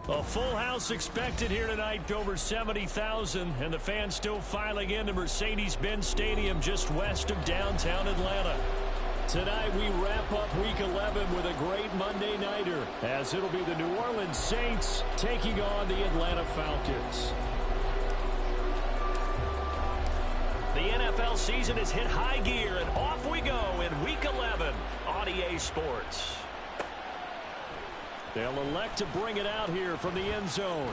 A full house expected here tonight, over 70,000, and the fans still filing into Mercedes-Benz Stadium just west of downtown Atlanta. Tonight we wrap up Week 11 with a great Monday nighter, as it'll be the New Orleans Saints taking on the Atlanta Falcons. The NFL season has hit high gear, and off we go in Week 11 on EA Sports. They'll elect to bring it out here from the end zone.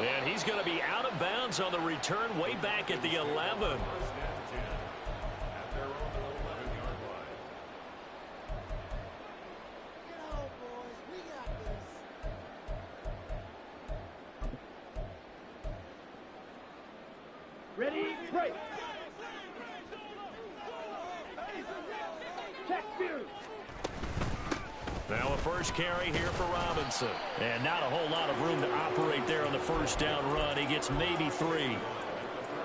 And he's going to be out of bounds on the return way back at the 11. Ready, break. Check Fury. Now a first carry here for Robinson. And not a whole lot of room to operate there on the first down run. He gets maybe 3.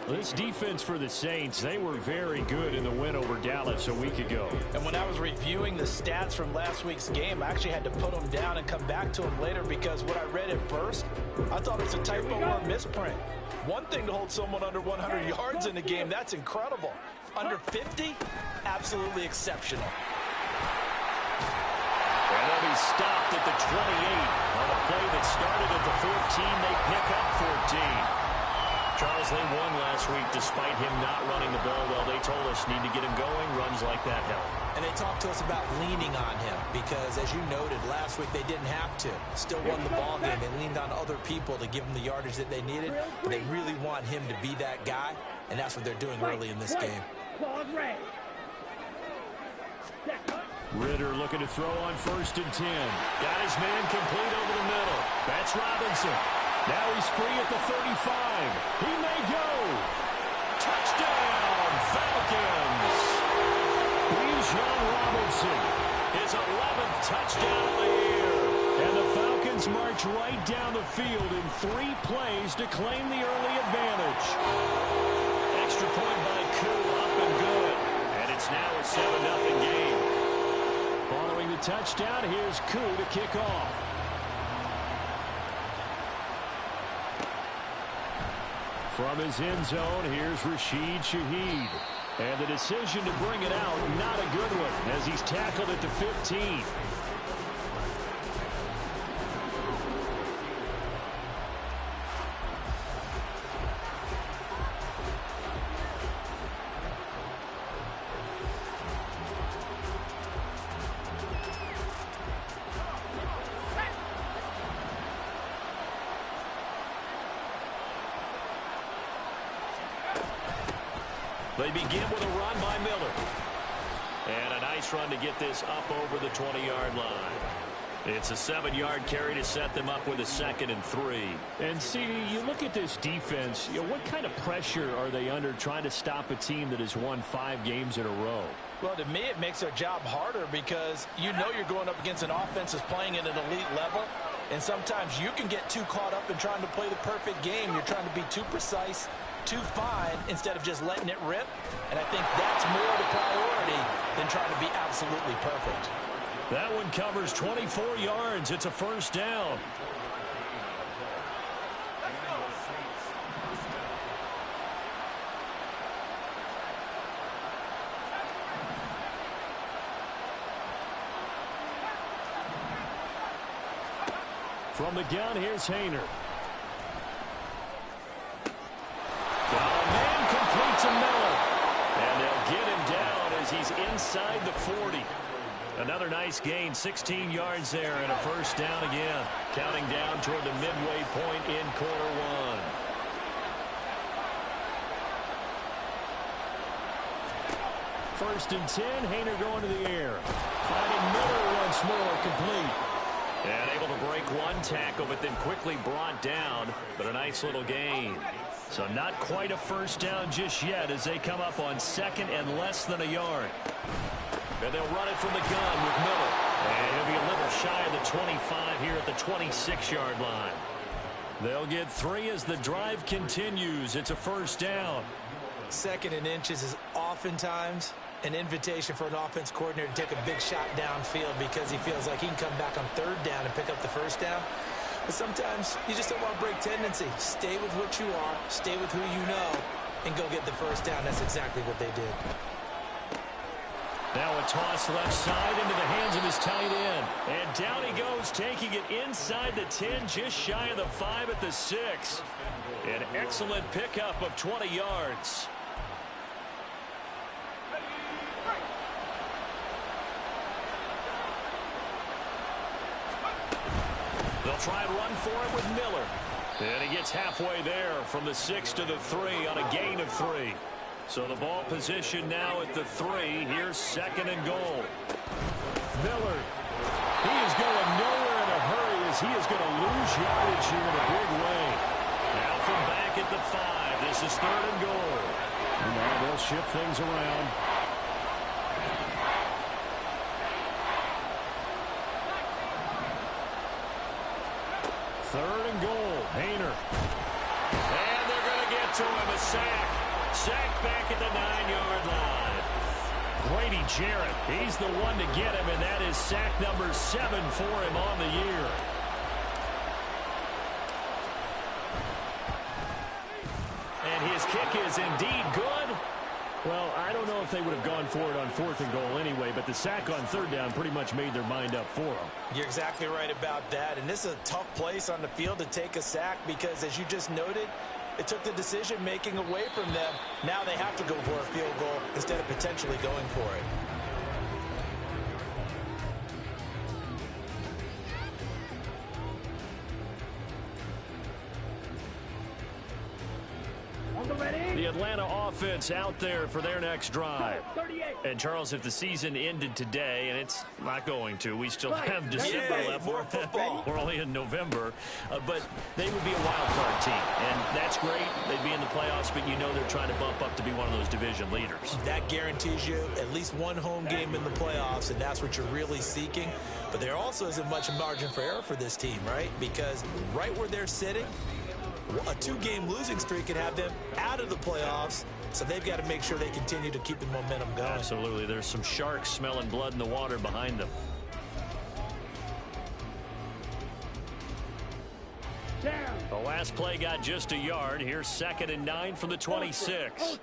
This defense for the Saints, they were very good in the win over Dallas a week ago. And when I was reviewing the stats from last week's game, I actually had to put them down and come back to them later because what I read at first, I thought it was a typo or a misprint. One thing to hold someone under 100 yards in a game, that's incredible. Under 50, absolutely exceptional. And they'll be stopped at the 28. On a play that started at the 14, they pick up 14. Charles, they won last week despite him not running the ball well. They told us need to get him going. Runs like that help. And they talked to us about leaning on him because, as you noted, last week they didn't have to. Still won the ball game. They leaned on other people to give them the yardage that they needed. But they really want him to be that guy, and that's what they're doing early in this game. Ridder looking to throw on 1st and 10. Got his man complete over the middle. That's Robinson. Now he's free at the 35. He may go. Touchdown, Falcons. Bijan Robinson, his 11th touchdown of the year. And the Falcons march right down the field in 3 plays to claim the early advantage. Extra point by Koo, up and good. And it's now a 7-0 game. Following the touchdown, here's Koo to kick off. From his end zone, here's Rashid Shaheed. And the decision to bring it out, not a good one, as he's tackled at the 15. They begin with a run by Miller. And a nice run to get this up over the 20-yard line. It's a 7-yard carry to set them up with a 2nd and 3. And, CD, you look at this defense, what kind of pressure are they under trying to stop a team that has won 5 games in a row? Well, to me, it makes their job harder because you know you're going up against an offense that's playing at an elite level. And sometimes you can get too caught up in trying to play the perfect game. You're trying to be too precise, too fine, instead of just letting it rip. And I think that's more the priority than trying to be absolutely perfect. That one covers 24 yards. It's a first down. From the gun, here's Hayner. A man completes a Miller. And they'll get him down as he's inside the 40. Another nice gain, 16 yards there, and a first down again. Counting down toward the midway point in quarter one. First and 10, Haener going to the air. Finding Miller once more, complete. And able to break one tackle, but then quickly brought down. But a nice little gain. So not quite a first down just yet as they come up on second and less than a yard. And they'll run it from the gun with Miller. And he'll be a little shy of the 25 here at the 26-yard line. They'll get 3 as the drive continues. It's a first down. Second and inches is oftentimes an invitation for an offense coordinator to take a big shot downfield because he feels like he can come back on third down and pick up the first down. But sometimes you just don't want to break tendency. Stay with what you are, stay with who you know, and go get the first down. That's exactly what they did. Now a toss left side into the hands of his tight end. And down he goes, taking it inside the 10, just shy of the 5 at the 6. An excellent pickup of 20 yards. They'll try and run for it with Miller. And he gets halfway there from the 6 to the 3 on a gain of 3. So the ball position now at the 3. Here's second and goal. Miller. He is going nowhere in a hurry as he is going to lose yardage here in a big way. Now from back at the 5. This is third and goal. And now they'll shift things around. Third and goal. Haener. And they're going to get to him. A sack. Sack back at the 9-yard line. Grady Jarrett, he's the one to get him, and that is sack number 7 for him on the year. And his kick is indeed good. Well, I don't know if they would have gone for it on 4th and goal anyway, but the sack on 3rd down pretty much made their mind up for them. You're exactly right about that, and this is a tough place on the field to take a sack because, as you just noted, it took the decision-making away from them. Now they have to go for a field goal instead of potentially going for it. The Atlanta offense out there for their next drive. And, Charles, if the season ended today, and it's not going to, we still have December left. More football. We're only in November. But they would be a wild card team. And that's great. They'd be in the playoffs, but you know they're trying to bump up to be one of those division leaders. That guarantees you at least one home game in the playoffs, and that's what you're really seeking. But there also isn't much margin for error for this team, right? Because right where they're sitting, a 2-game losing streak could have them out of the playoffs, so they've got to make sure they continue to keep the momentum going. Absolutely. There's some sharks smelling blood in the water behind them. The last play got just a yard. Here's 2nd and 9 from the 26.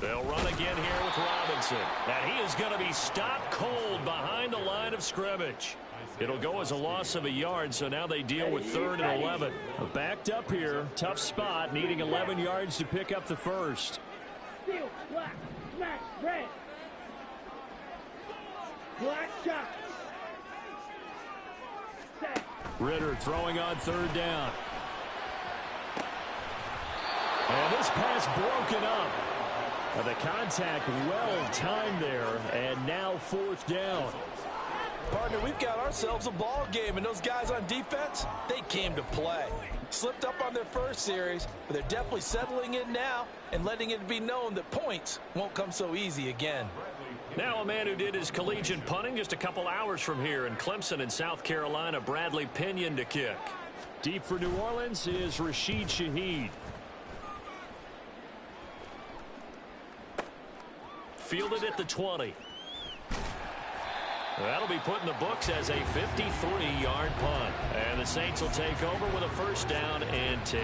They'll run again here with Robinson. And he is going to be stopped cold behind the line of scrimmage. It'll go as a loss of a yard, so now they deal with 3rd and 11. Backed up here, tough spot, needing 11 yards to pick up the first. Steel, black, smash, red. Black shot. Set. Ritter throwing on 3rd down. And this pass broken up. The contact well timed there, and now 4th down. Partner, we've got ourselves a ball game, and those guys on defense, they came to play. Slipped up on their first series, but they're definitely settling in now and letting it be known that points won't come so easy again. Now a man who did his collegiate punting just a couple hours from here in Clemson in South Carolina, Bradley Pinion to kick. Deep for New Orleans is Rashid Shaheed. Fielded at the 20. That'll be put in the books as a 53-yard punt. And the Saints will take over with a first down and 10.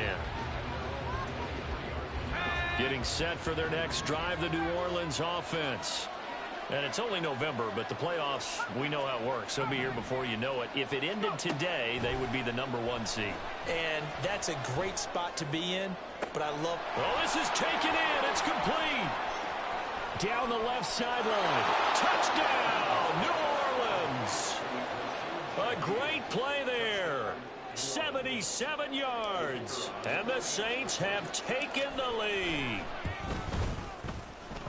Getting set for their next drive, the New Orleans offense. And it's only November, but the playoffs, we know how it works. They'll be here before you know it. If it ended today, they would be the #1 seed. And that's a great spot to be in, but I love... Oh, this is taken in. It's complete. Down the left sideline. Touchdown, New Orleans. A great play there. 77 yards. And the Saints have taken the lead.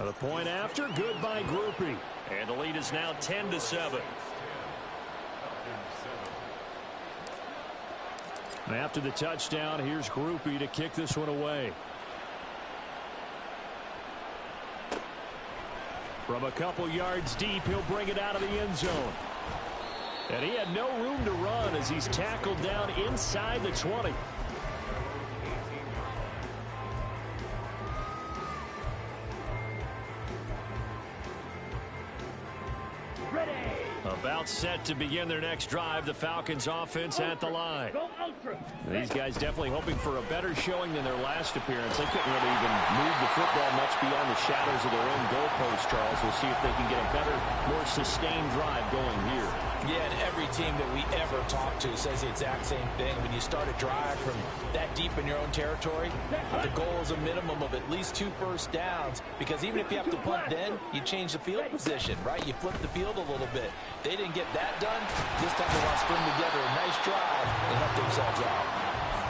The point after, good by Grupe. And the lead is now 10-7. After the touchdown, here's Grupe to kick this one away. From a couple yards deep, he'll bring it out of the end zone. And he had no room to run as he's tackled down inside the 20. About set to begin their next drive, the Falcons offense at the line. These guys definitely hoping for a better showing than their last appearance. They couldn't really even move the football much beyond the shadows of their own goalpost, Charles. We'll see if they can get a better, more sustained drive going here. Yeah, and every team that we ever talk to says the exact same thing. When you start a drive from that deep in your own territory, the goal is a minimum of at least 2 first downs, because even if you have to punt then, you change the field position, right? You flip the field a little bit. They didn't get that done. This time they want to string together a nice drive and help themselves out.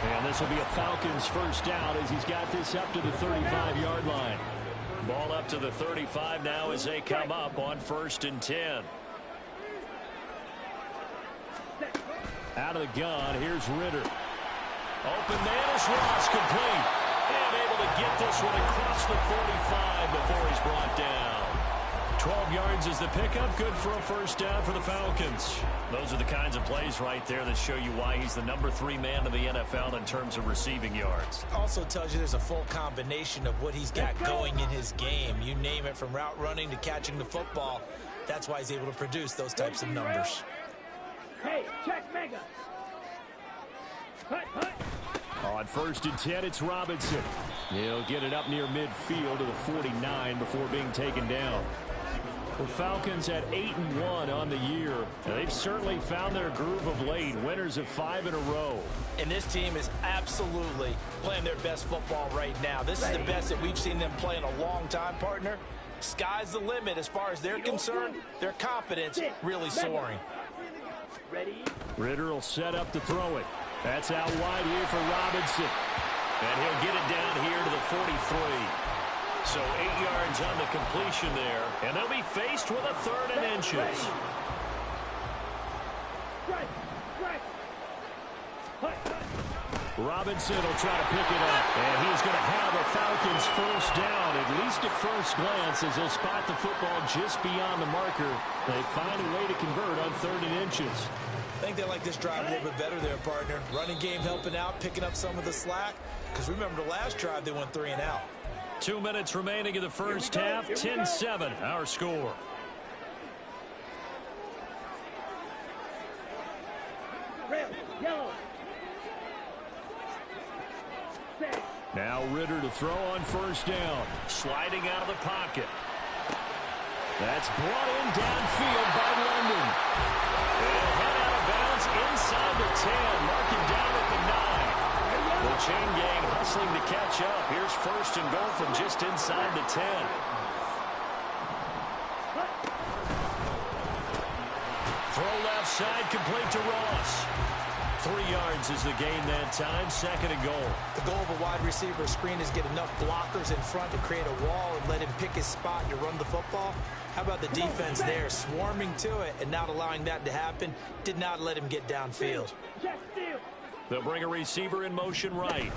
And this will be a Falcons first down as he's got this up to the 35-yard line. Ball up to the 35 now as they come up on 1st and 10. Out of the gun, here's Ritter. Open man is Ross, complete. And able to get this one across the 45 before he's brought down. 12 yards is the pickup, good for a first down for the Falcons. Those are the kinds of plays right there that show you why he's the number 3 man in the NFL in terms of receiving yards. Also tells you there's a full combination of what he's got going in his game. You name it, from route running to catching the football. That's why he's able to produce those types of numbers. Hey, check mega. Hut, hut. On 1st and 10, it's Robinson. He'll get it up near midfield to the 49 before being taken down. The Falcons at 8-1 on the year. They've certainly found their groove of late. Winners of 5 in a row. And this team is absolutely playing their best football right now. This is the best that we've seen them play in a long time, partner. Sky's the limit as far as they're concerned. Their confidence really soaring. Ready? Ritter will set up to throw it. That's out wide here for Robinson. And he'll get it down here to the 43. So 8 yards on the completion there. And they'll be faced with a 3rd and inches. Strike, strike. Hut, hut. Robinson will try to pick it up. And he's going to have a Falcons first down, at least at first glance, as they'll spot the football just beyond the marker. They find a way to convert on 3rd and inches. I think they like this drive a little bit better there, partner. Running game helping out, picking up some of the slack. Because remember, the last drive they went 3 and out. 2 minutes remaining in the first half. 10-7, our score. Red, yellow. Set. Now Ritter to throw on first down. Sliding out of the pocket. That's brought in downfield by London. They'll head out of bounds inside the 10. Mark him down at the 9. The chain gang hustling to catch up. Here's 1st and goal from just inside the 10. Throw left side, complete to Ross. 3 yards is the gain that time. 2nd and goal. The goal of a wide receiver screen is get enough blockers in front to create a wall and let him pick his spot to run the football. How about the defense there, swarming to it and not allowing that to happen? Did not let him get downfield. Check steal. They'll bring a receiver in motion right.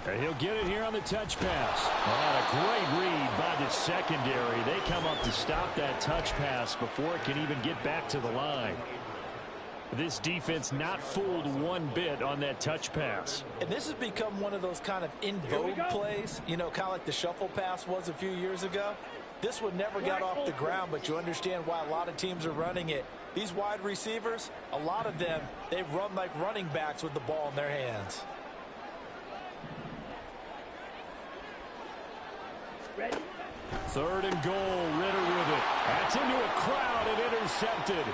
And he'll get it here on the touch pass. Oh, a great read by the secondary. They come up to stop that touch pass before it can even get back to the line. This defense not fooled one bit on that touch pass. And this has become one of those kind of in vogue plays, you know, kind of like the shuffle pass was a few years ago. This one never got off the ground, but you understand why a lot of teams are running it. These wide receivers, a lot of them, they run like running backs with the ball in their hands. Ready? 3rd and goal, Ritter with it. That's into a crowd and intercepted.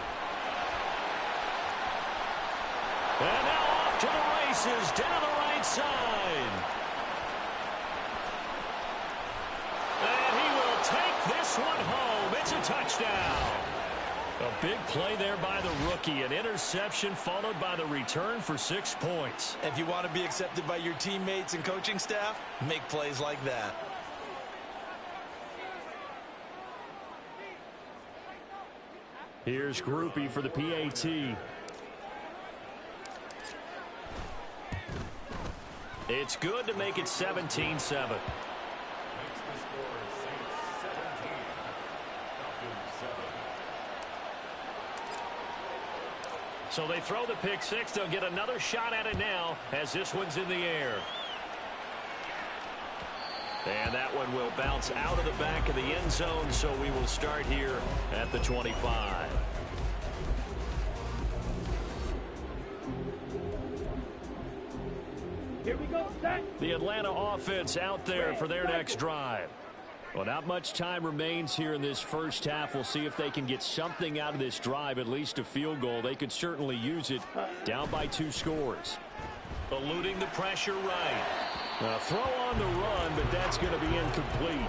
And now off to the races down the right side. And he will take this one home. It's a touchdown. A big play there by the rookie. An interception followed by the return for 6 points. If you want to be accepted by your teammates and coaching staff, make plays like that. Here's Grupe for the PAT. It's good to make it 17-7. So they throw the pick six. They'll get another shot at it now as this one's in the air. And that one will bounce out of the back of the end zone, so we will start here at the 25. Here we go, set. The Atlanta offense out there for their next drive. Well, not much time remains here in this first half. We'll see if they can get something out of this drive, at least a field goal. They could certainly use it. Down by 2 scores. Eluding the pressure right. Throw on the run, but that's going to be incomplete.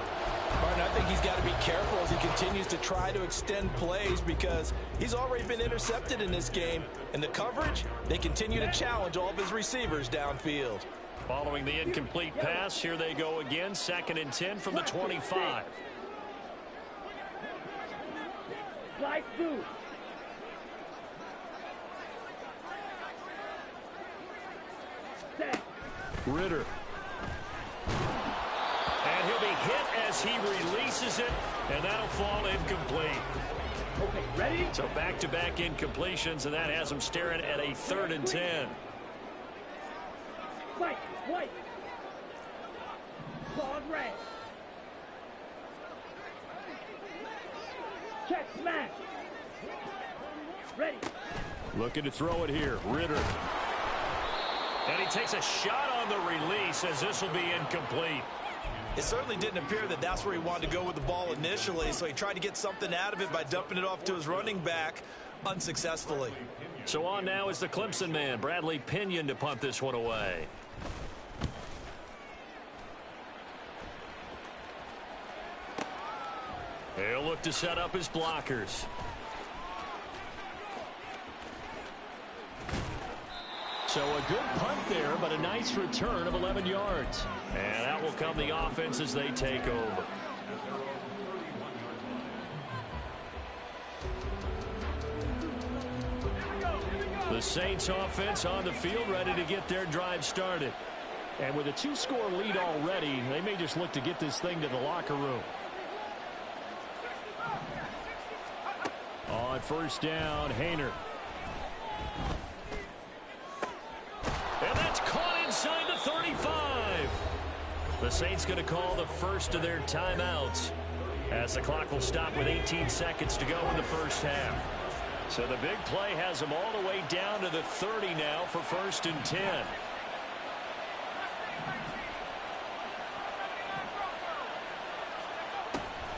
Martin, I think he's got to be careful as he continues to try to extend plays because he's already been intercepted in this game. And the coverage, they continue to challenge all of his receivers downfield. Following the incomplete pass, here they go again. 2nd and 10 from the 25. Slide through. Set. Ritter. And he'll be hit as he releases it, and that'll fall incomplete. Okay, ready? So back-to-back incompletions, and that has him staring at a 3rd and 10. Fight, white. Ball red. Check smash. Ready. Looking to throw it here. Ritter. And he takes a shot on the release as this will be incomplete. It certainly didn't appear that that's where he wanted to go with the ball initially, so he tried to get something out of it by dumping it off to his running back unsuccessfully. So on now is the Clemson man, Bradley Pinion, to punt this one away. He'll look to set up his blockers. So a good punt there, but a nice return of 11 yards. And out will come the offense as they take over. The Saints offense on the field ready to get their drive started. And with a 2-score lead already, they may just look to get this thing to the locker room. On 1st down, Haener. And that's caught inside the 35. The Saints going to call the first of their timeouts as the clock will stop with 18 seconds to go in the first half. So the big play has them all the way down to the 30 now for 1st and 10.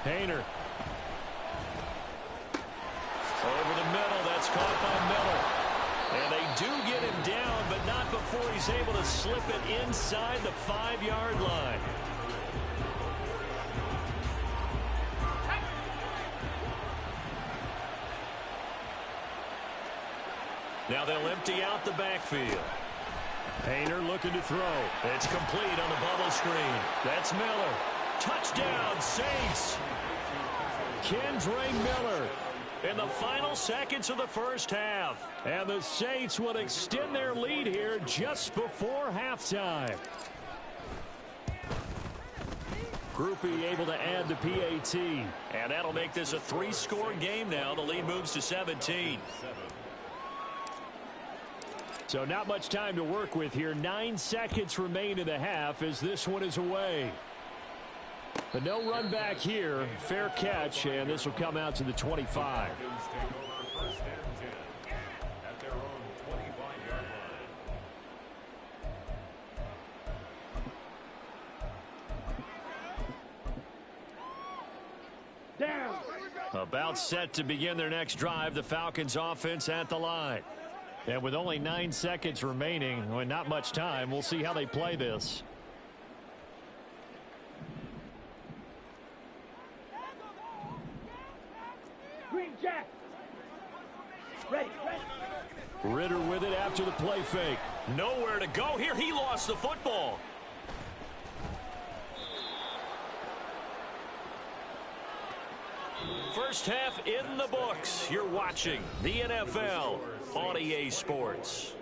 Haener. Over the middle, that's caught by Miller. And they do get him down, but not before he's able to slip it inside the 5-yard line. Now they'll empty out the backfield. Haener looking to throw. It's complete on the bubble screen. That's Miller. Touchdown, Saints. Kendre Miller in the final seconds of the first half. And the Saints will extend their lead here just before halftime. Grupe able to add the PAT. And that'll make this a 3-score game now. The lead moves to 17. So not much time to work with here. 9 seconds remain in the half as this one is away. But no run back here. Fair catch, and this will come out to the 25. Down. About set to begin their next drive. The Falcons offense at the line. And with only 9 seconds remaining, and not much time, we'll see how they play this. Green Jack. Ready. Ritter with it after the play fake. Nowhere to go here. He lost the football. First half in the books. You're watching the NFL on EA Sports.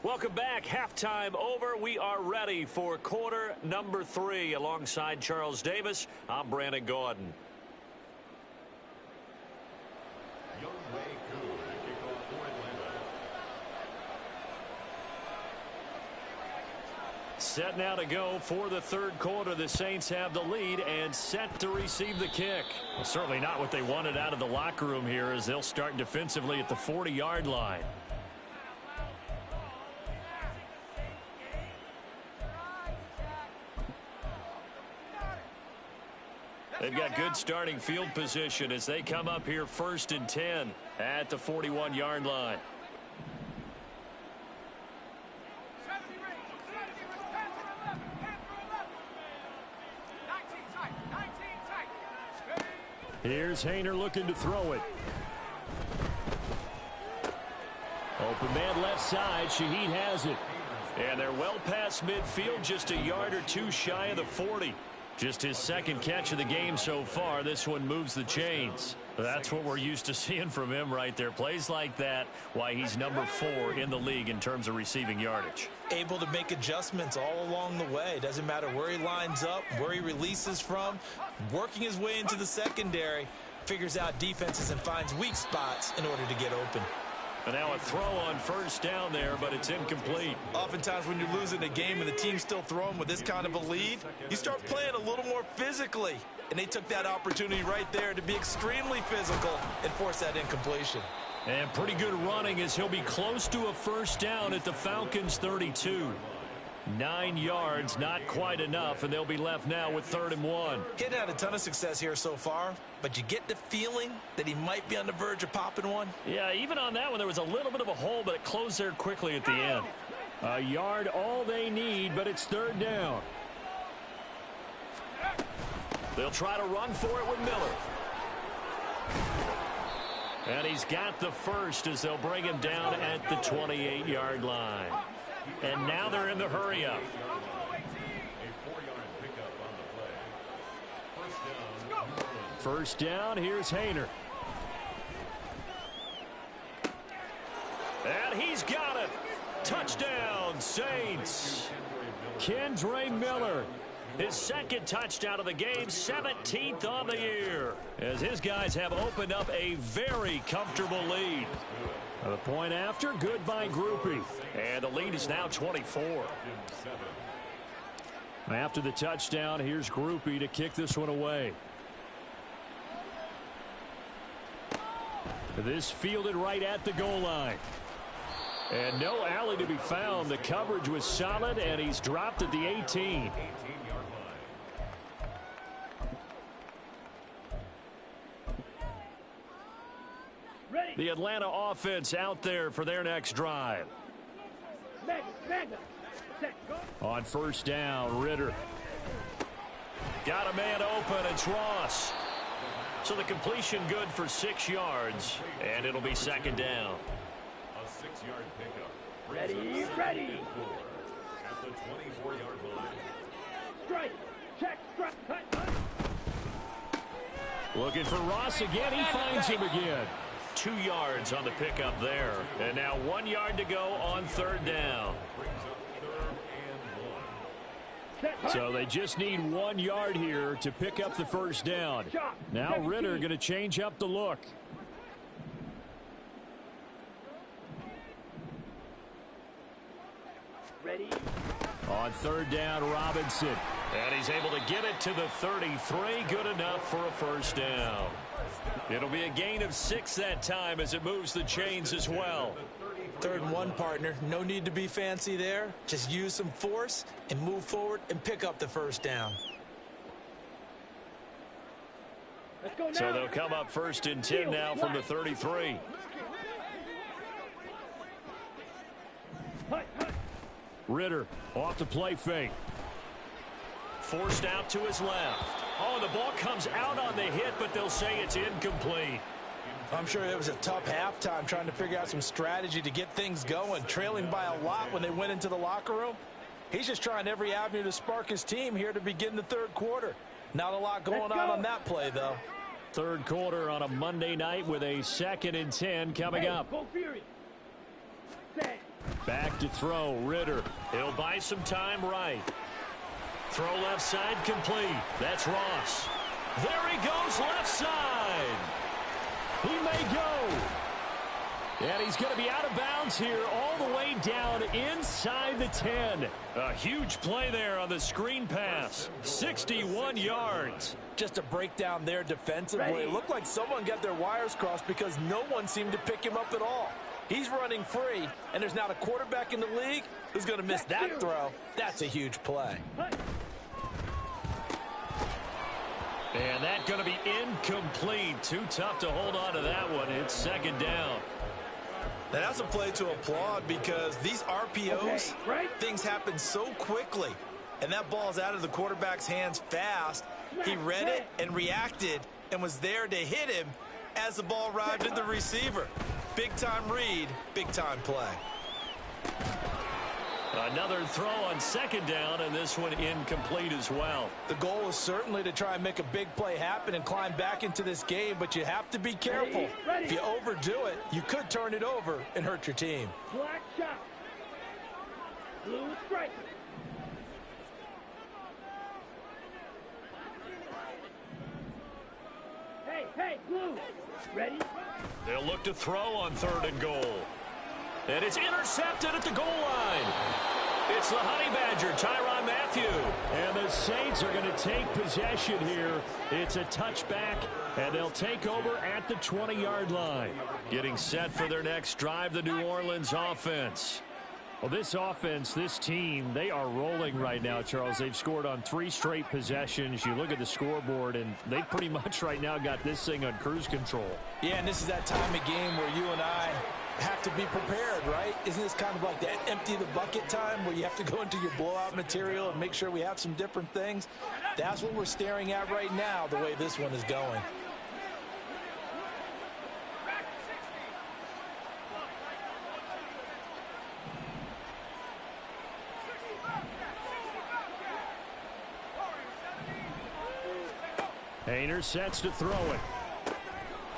Welcome back. Halftime over. We are ready for quarter number 3. Alongside Charles Davis, I'm Brandon Gaudin. Set now to go for the third quarter. The Saints have the lead and set to receive the kick. Well, certainly not what they wanted out of the locker room here, as they'll start defensively at the 40-yard line. They've got good starting field position as they come up here 1st and 10 at the 41-yard line. Here's Haener looking to throw it. Open man left side. Shaheed has it. And they're well past midfield, just a yard or two shy of the 40. Just his second catch of the game so far. This one moves the chains. That's what we're used to seeing from him right there. Plays like that, why he's number 4 in the league in terms of receiving yardage. Able to make adjustments all along the way. Doesn't matter where he lines up, where he releases from. Working his way into the secondary. Figures out defenses and finds weak spots in order to get open. And now a throw on first down there, but it's incomplete. Oftentimes when you're losing a game and the team's still throwing with this kind of a lead, you start playing a little more physically. And they took that opportunity right there to be extremely physical and force that incompletion. And pretty good running as he'll be close to a first down at the Falcons' 32. 9 yards, not quite enough, and they'll be left now with 3rd and 1. He hadn't had a ton of success here so far, but you get the feeling that he might be on the verge of popping one. Yeah, even on that one, there was a little bit of a hole, but it closed there quickly at the end. A yard, all they need, but it's 3rd down. They'll try to run for it with Miller. And he's got the first as they'll bring him down at the 28-yard line. And now they're in the hurry-up. First down, here's Haener. And he's got it. Touchdown, Saints. Kendre Miller. His second touchdown of the game, 17th on the year, as his guys have opened up a very comfortable lead. The point after, good by Grupe. And the lead is now 24. After the touchdown, here's Grupe to kick this one away. This fielded right at the goal line. And no alley to be found. The coverage was solid, and he's dropped at the 18. The Atlanta offense out there for their next drive. On first down, Ritter. Got a man open, it's Ross. So the completion good for 6 yards, and it'll be 2nd down. A 6-yard pickup. Ready. At the 24-yard line. Strike. Check. Strike. Cut. Looking for Ross again. He finds him again. 2 yards on the pickup there. And now 1 yard to go on 3rd down. So they just need 1 yard here to pick up the first down. Now Ritter going to change up the look. Ready. On 3rd down, Robinson. And he's able to get it to the 33. Good enough for a first down. It'll be a gain of 6 that time as it moves the chains as well. 3rd and 1, partner. No need to be fancy there. Just use some force and move forward and pick up the first down. Let's go now. So they'll come up 1st and 10 now from the 33. Ritter off the play fake. forced out to his left. Oh, the ball comes out on the hit, but they'll say it's incomplete. I'm sure it was a tough halftime trying to figure out some strategy to get things going, trailing by a lot when they went into the locker room. He's just trying every avenue to spark his team here to begin the third quarter. Not a lot going on that play, though. Third quarter on a Monday night with a 2nd and 10 coming up. Go Fury. Set. Back to throw, Ritter. He'll buy some time right. Throw left side complete. That's Ross. There he goes left side. He may go. And he's going to be out of bounds here all the way down inside the 10. A huge play there on the screen pass. 61 yards. Just a breakdown there defensively. It looked like someone got their wires crossed because no one seemed to pick him up at all. He's running free, and there's not a quarterback in the league who's going to miss that throw. That's a huge play. And that's going to be incomplete. Too tough to hold on to that one. It's 2nd down. Now, that's a play to applaud because these RPOs, things happen so quickly. And that ball's out of the quarterback's hands fast. He read it and reacted and was there to hit him as the ball arrived at the receiver. Big-time read, big-time play. Another throw on 2nd down, and this one incomplete as well. The goal is certainly to try and make a big play happen and climb back into this game, but you have to be careful. If you overdo it, you could turn it over and hurt your team. Black shot. Blue strike. Hey, blue. Ready? They'll look to throw on 3rd and goal. And it's intercepted at the goal line. It's the Honey Badger, Tyrann Mathieu. And the Saints are going to take possession here. It's a touchback, and they'll take over at the 20-yard line. Getting set for their next drive, the New Orleans offense. Well, this offense, this team, they are rolling right now, Charles. They've scored on 3 straight possessions. You look at the scoreboard, and they pretty much right now got this thing on cruise control. Yeah, and this is that time of game where you and I have to be prepared, right? Isn't this kind of like that empty the bucket time where you have to go into your blowout material and make sure we have some different things? That's what we're staring at right now, the way this one is going. Haener sets to throw it.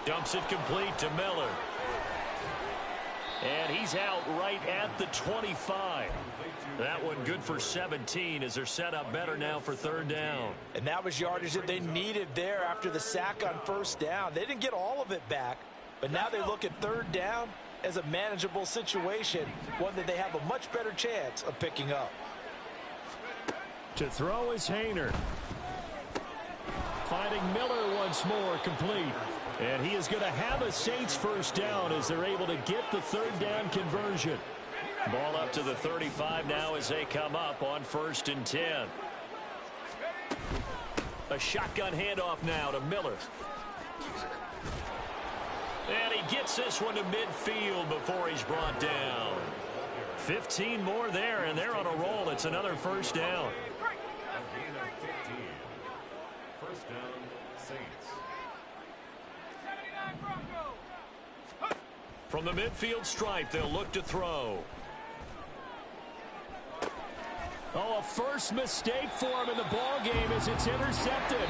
Dumps it complete to Miller. And he's out right at the 25. That one good for 17 as they're set up better now for 3rd down. And that was yardage that they needed there after the sack on 1st down. They didn't get all of it back, but now they look at 3rd down as a manageable situation, one that they have a much better chance of picking up. To throw is Haener. Finding Miller once more, complete. And he is going to have a Saints 1st down as they're able to get the 3rd down conversion. Ball up to the 35 now as they come up on 1st and 10. A shotgun handoff now to Miller. And he gets this one to midfield before he's brought down. 15 more there, and they're on a roll. It's another 1st down. From the midfield stripe, they'll look to throw. Oh, a first mistake for him in the ball game as it's intercepted.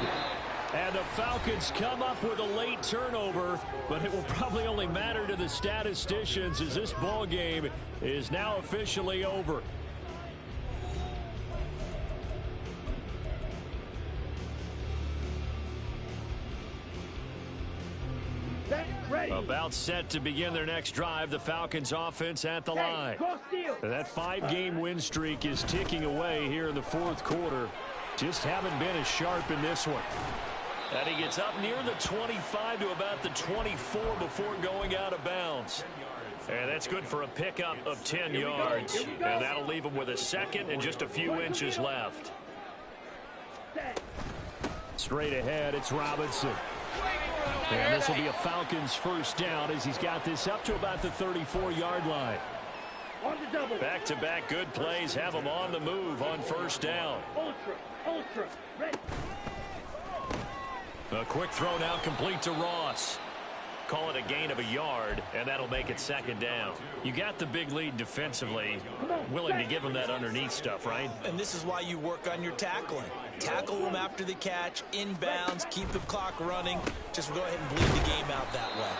And the Falcons come up with a late turnover, but it will probably only matter to the statisticians as this ball game is now officially over. About set to begin their next drive, the Falcons offense at the line. That 5-game win streak is ticking away here in the 4th quarter. Just haven't been as sharp in this one. And he gets up near the 25 to about the 24 before going out of bounds. And that's good for a pickup of 10 yards. And that'll leave him with a 2nd and just a few inches left. Straight ahead, it's Robinson. And this will be a Falcons 1st down as he's got this up to about the 34-yard line. On the double. Back-to-back good plays have them on the move on first down. Ultra. Ready. A quick throw now complete to Ross. Call it a gain of a yard, and that'll make it second down. You got the big lead defensively. Willing to give them that underneath stuff, right? And this is why you work on your tackling. Tackle them after the catch, inbounds, keep the clock running. Just go ahead and bleed the game out that way.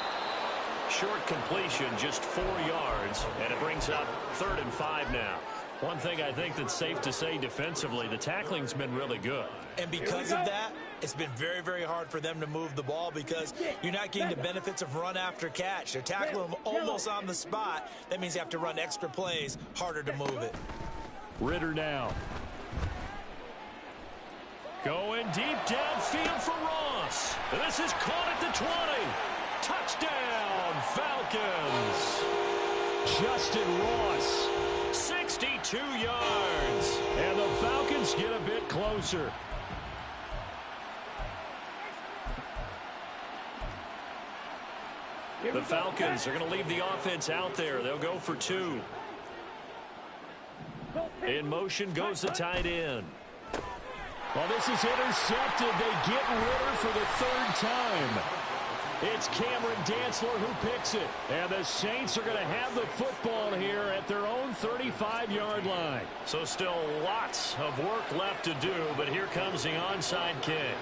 Short completion, just 4 yards, and it brings up 3rd and 5 now. One thing I think that's safe to say defensively, the tackling's been really good. And because of that, it's been very, very hard for them to move the ball because you're not getting the benefits of run after catch. They're tackling them almost on the spot. That means you have to run extra plays, harder to move it. Ritter now. Going deep downfield for Ross. This is caught at the 20. Touchdown, Falcons. Justin Ross, 62 yards. And the Falcons get a bit closer. The Falcons are going to leave the offense out there. They'll go for 2. In motion goes the tight end. Well, this is intercepted. They get Ritter for the 3rd time. It's Cameron Dantzler who picks it. And the Saints are going to have the football here at their own 35-yard line. So still lots of work left to do, but here comes the onside kick.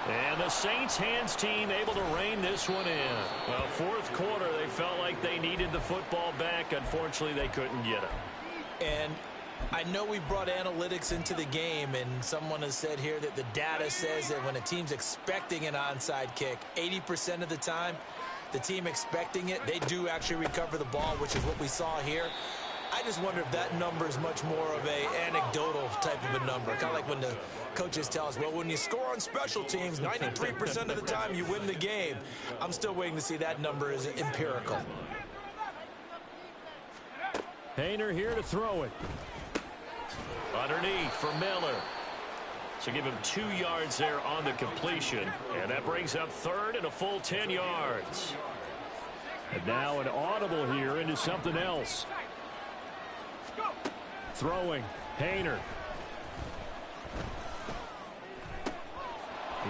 And the Saints hands team able to rein this one in. Well, 4th quarter, they felt like they needed the football back. Unfortunately, they couldn't get it. And I know we brought analytics into the game, and someone has said here that the data says that when a team's expecting an onside kick, 80% of the time, the team expecting it, they do actually recover the ball, which is what we saw here. I just wonder if that number is much more of a anecdotal type of a number. Kind of like when the coaches tell us, well, when you score on special teams, 93% of the time you win the game. I'm still waiting to see that number is empirical. Haener here to throw it. Underneath for Miller. So give him 2 yards there on the completion. And that brings up 3rd and a full 10 yards. And now an audible here into something else. Throwing. Haener.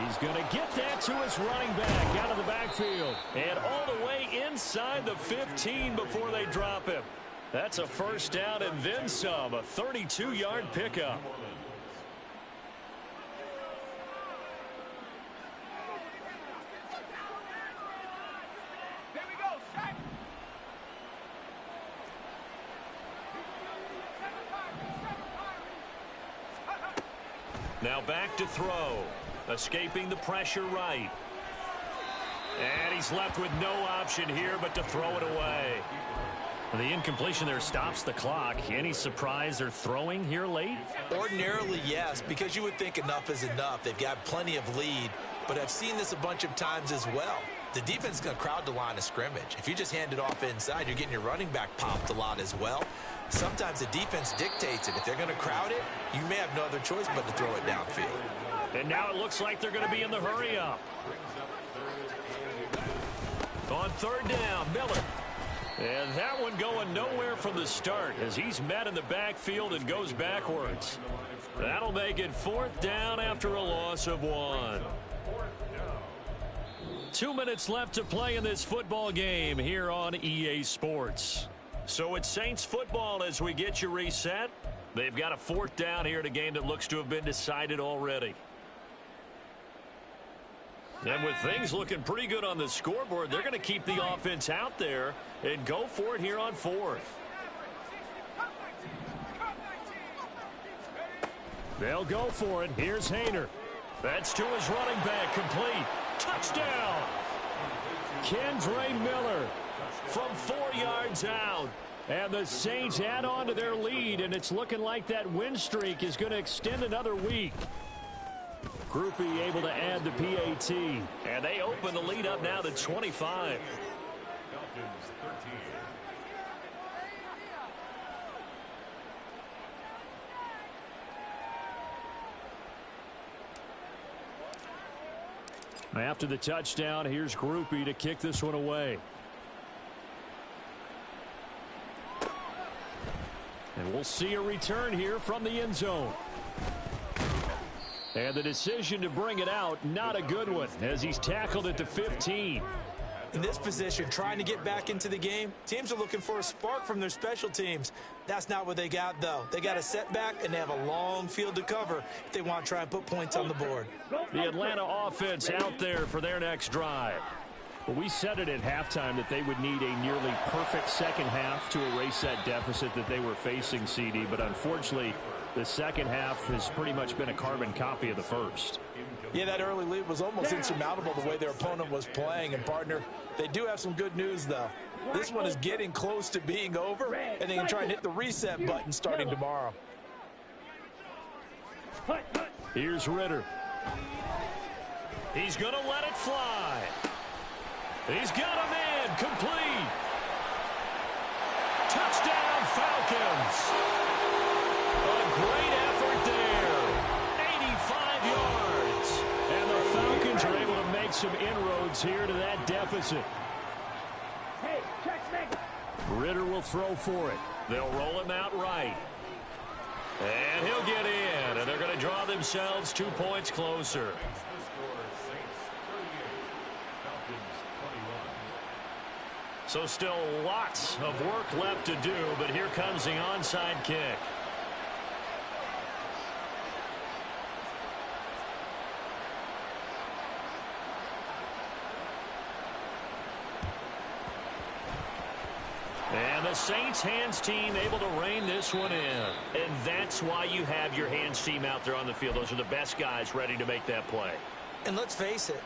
He's going to get that to his running back out of the backfield. And all the way inside the 15 before they drop him. That's a first down and then some. A 32-yard pickup. Now back to throw. Escaping the pressure right. And he's left with no option here but to throw it away. The incompletion there stops the clock. Any surprise they're throwing here late? Ordinarily, yes, because you would think enough is enough. They've got plenty of lead, but I've seen this a bunch of times as well. The defense is going to crowd the line of scrimmage. If you just hand it off inside, you're getting your running back popped a lot as well. Sometimes the defense dictates it. If they're going to crowd it, you may have no other choice but to throw it downfield. And now it looks like they're going to be in the hurry up. On 3rd down, Miller. And that one going nowhere from the start as he's met in the backfield and goes backwards. That'll make it 4th down after a loss of 1. 2 minutes left to play in this football game here on EA Sports. So it's Saints football as we get you reset. They've got a 4th down here in a game that looks to have been decided already. And with things looking pretty good on the scoreboard, they're going to keep the offense out there and go for it here on 4th. They'll go for it. Here's Haener. That's to his running back, complete. Touchdown! Kendre Miller From 4 yards out. And the Saints add on to their lead, and it's looking like that win streak is going to extend another week. Groupie able to add the PAT. And they open the lead up now to 25. After the touchdown, here's Groupie to kick this one away. And we'll see a return here from the end zone. And the decision to bring it out, not a good one, as he's tackled at the 15. In this position, trying to get back into the game, teams are looking for a spark from their special teams. That's not what they got, though. They got a setback, and they have a long field to cover if they want to try and put points on the board. The Atlanta offense out there for their next drive. Well, we said it at halftime that they would need a nearly perfect second half to erase that deficit that they were facing, CD. But unfortunately, the second half has pretty much been a carbon copy of the first. Yeah, that early lead was almost insurmountable the way their opponent was playing. And, partner, they do have some good news, though. This one is getting close to being over, and they can try and hit the reset button starting tomorrow. Here's Ritter. He's going to let it fly. He's got a man complete. Touchdown, Falcons. A great effort there. 85 yards. And the Falcons are able to make some inroads here to that deficit. Hey, check me. Ritter will throw for it. They'll roll him out right. And he'll get in. And they're going to draw themselves 2 points closer. So still lots of work left to do, but here comes the onside kick. And the Saints hands team able to rein this one in. And that's why you have your hands team out there on the field. Those are the best guys ready to make that play. And let's face it,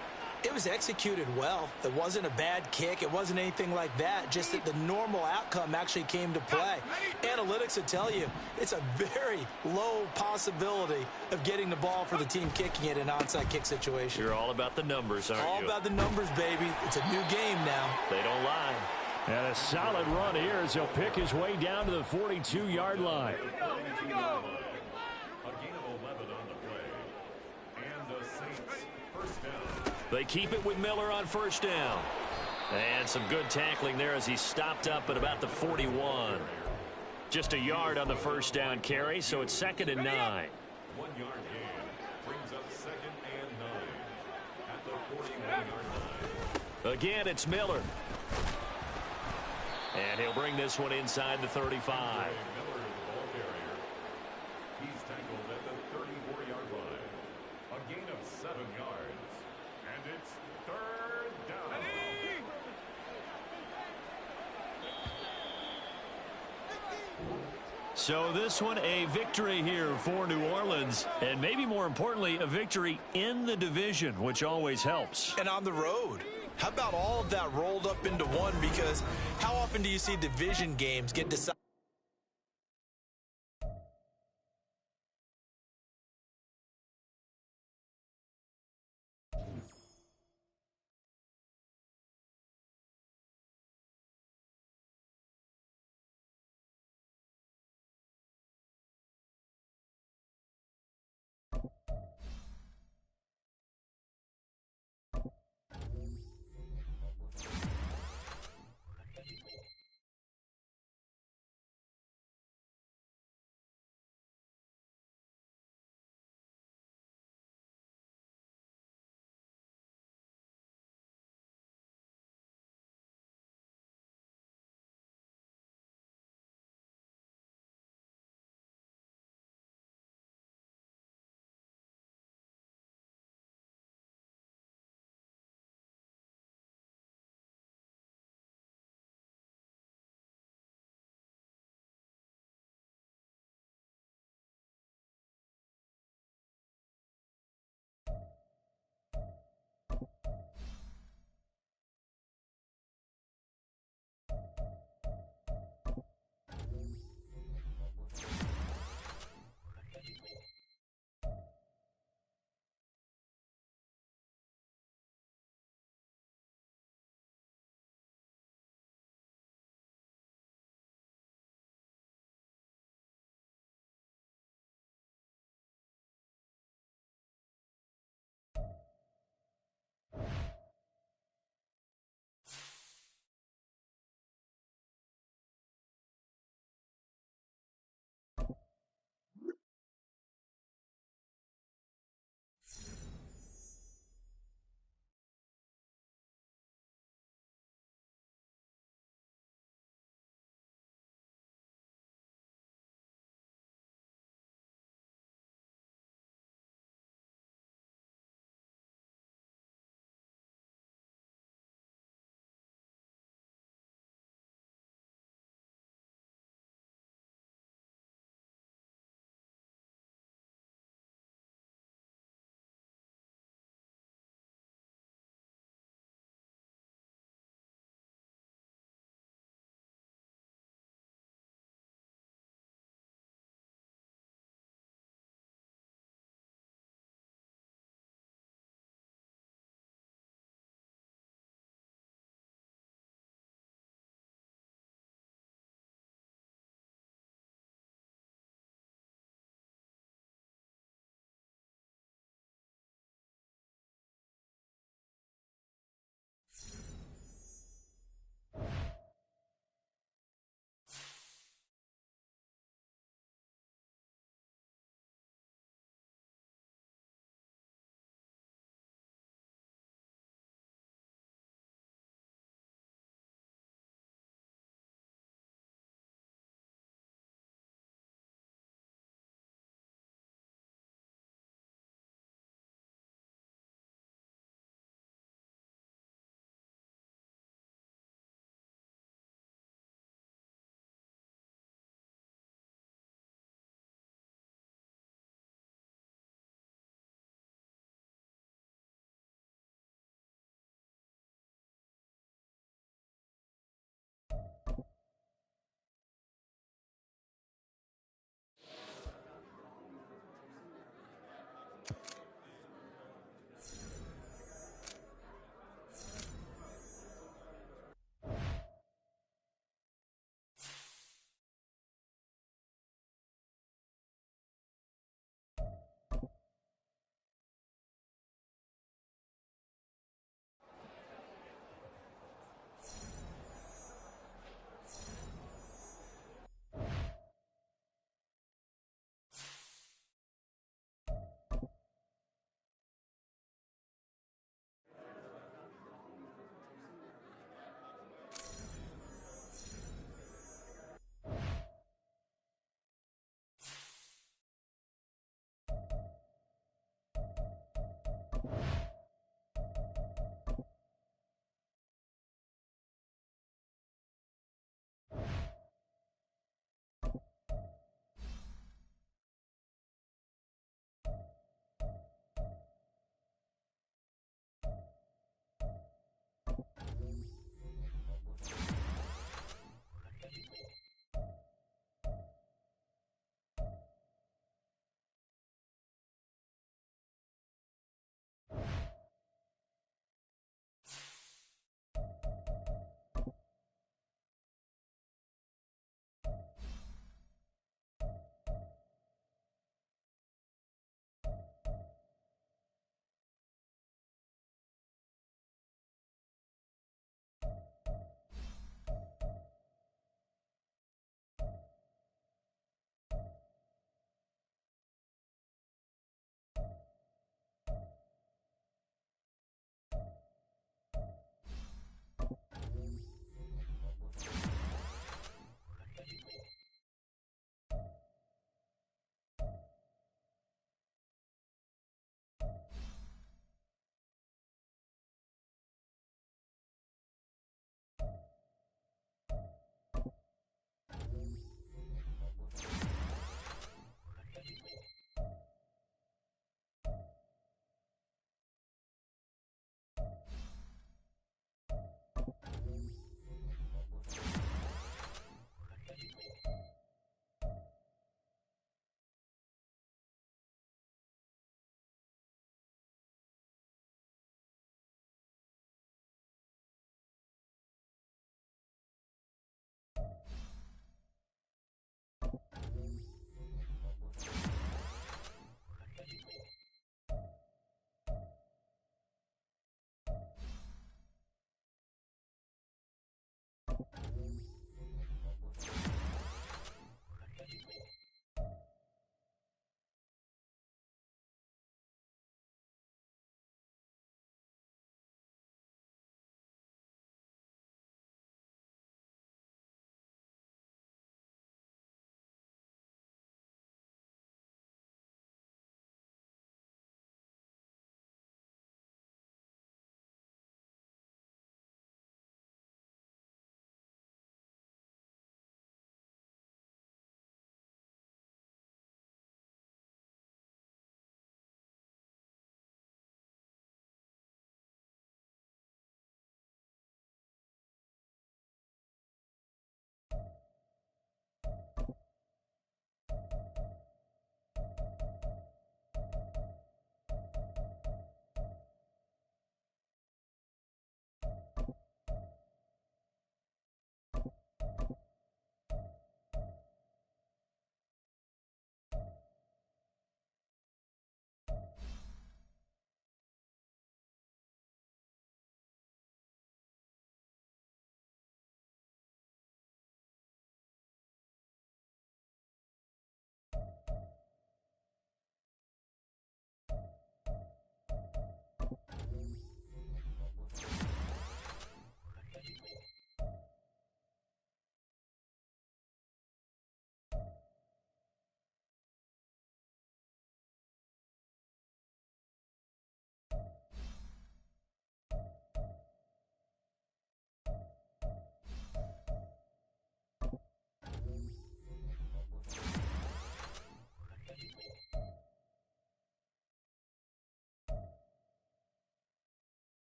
it was executed well. It wasn't a bad kick. It wasn't anything like that. Just that the normal outcome actually came to play. Analytics will tell you it's a very low possibility of getting the ball for the team kicking it in an onside kick situation. You're all about the numbers, aren't you? All about the numbers, baby. It's a new game now. They don't lie. And a solid run here as he'll pick his way down to the 42-yard line. They keep it with Miller on first down. And some good tackling there as he's stopped up at about the 41. Just a yard on the first down carry, so it's 2nd and 9. 1 yard gain brings up 2nd and 9 at the 41-yard line. Again, it's Miller. And he'll bring this one inside the 35. Miller, the ball carrier. He's tackled at the 34-yard line. A gain of 7 yards. And it's 3rd down. So this one a victory here for New Orleans. And maybe more importantly, a victory in the division, which always helps. And on the road. How about all of that rolled up into one? Because how often do you see division games get decided